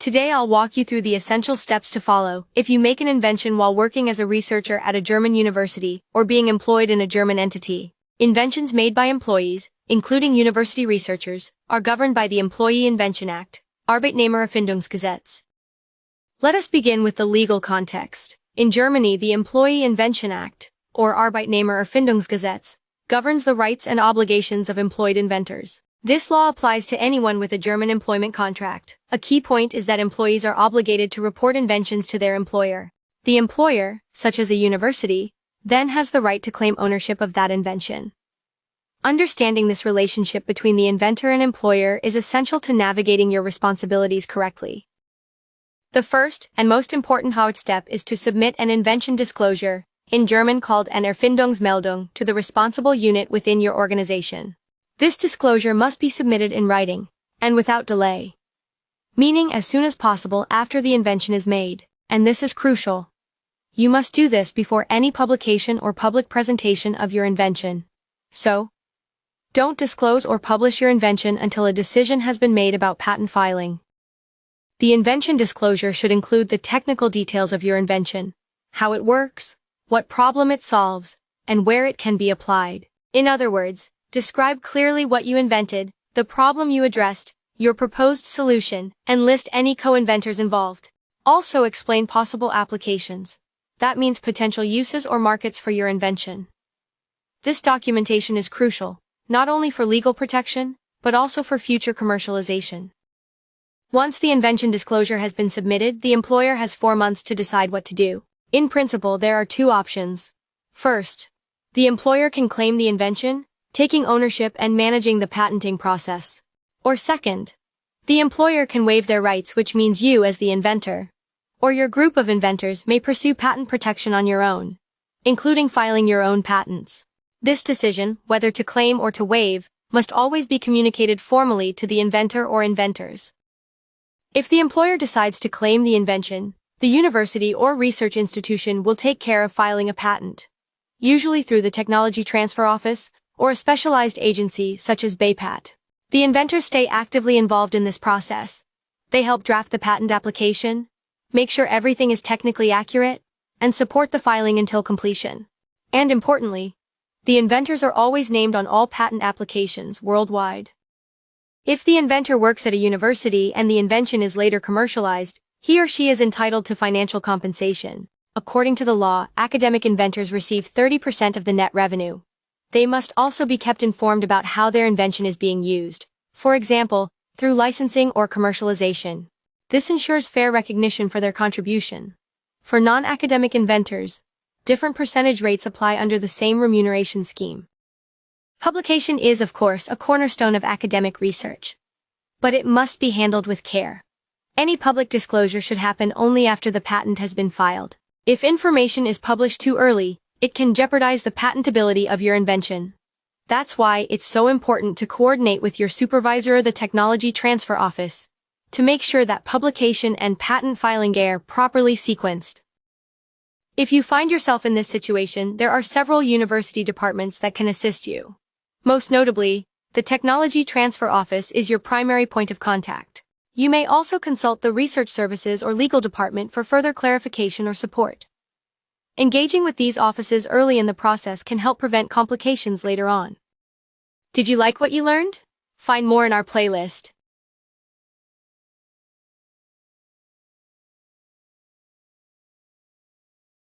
Today I'll walk you through the essential steps to follow if you make an invention while working as a researcher at a German university or being employed in a German entity. Inventions made by employees, including university researchers, are governed by the Employee Invention Act, Arbeitnehmererfindungsgesetz. Let us begin with the legal context. In Germany, the Employee Invention Act, or Arbeitnehmererfindungsgesetz, governs the rights and obligations of employed inventors. This law applies to anyone with a German employment contract. A key point is that employees are obligated to report inventions to their employer. The employer, such as a university, then has the right to claim ownership of that invention. Understanding this relationship between the inventor and employer is essential to navigating your responsibilities correctly. The first and most important step is to submit an invention disclosure, in German called an Erfindungsmeldung, to the responsible unit within your organization. This disclosure must be submitted in writing, and without delay. Meaning as soon as possible after the invention is made, and this is crucial. You must do this before any publication or public presentation of your invention. So, don't disclose or publish your invention until a decision has been made about patent filing. The invention disclosure should include the technical details of your invention, how it works, what problem it solves, and where it can be applied. In other words, describe clearly what you invented, the problem you addressed, your proposed solution, and list any co-inventors involved. Also explain possible applications. That means potential uses or markets for your invention. This documentation is crucial, not only for legal protection, but also for future commercialization. Once the invention disclosure has been submitted, the employer has 4 months to decide what to do. In principle, there are 2 options. First, the employer can claim the invention, taking ownership and managing the patenting process. Or second, the employer can waive their rights, which means you as the inventor, or your group of inventors, may pursue patent protection on your own, including filing your own patents. This decision, whether to claim or to waive, must always be communicated formally to the inventor or inventors. If the employer decides to claim the invention, the university or research institution will take care of filing a patent, usually through the Technology Transfer Office, or a specialized agency such as BAPAT. The inventors stay actively involved in this process. They help draft the patent application, make sure everything is technically accurate, and support the filing until completion. And importantly, the inventors are always named on all patent applications worldwide. If the inventor works at a university and the invention is later commercialized, he or she is entitled to financial compensation. According to the law, academic inventors receive 30% of the net revenue. They must also be kept informed about how their invention is being used, for example, through licensing or commercialization. This ensures fair recognition for their contribution. For non-academic inventors, different percentage rates apply under the same remuneration scheme. Publication is, of course, a cornerstone of academic research. But it must be handled with care. Any public disclosure should happen only after the patent has been filed. If information is published too early, it can jeopardize the patentability of your invention. That's why it's so important to coordinate with your supervisor or the Technology Transfer Office to make sure that publication and patent filing are properly sequenced. If you find yourself in this situation, there are several university departments that can assist you. Most notably, the Technology Transfer Office is your primary point of contact. You may also consult the Research Services or Legal Department for further clarification or support. Engaging with these offices early in the process can help prevent complications later on. Did you like what you learned? Find more in our playlist.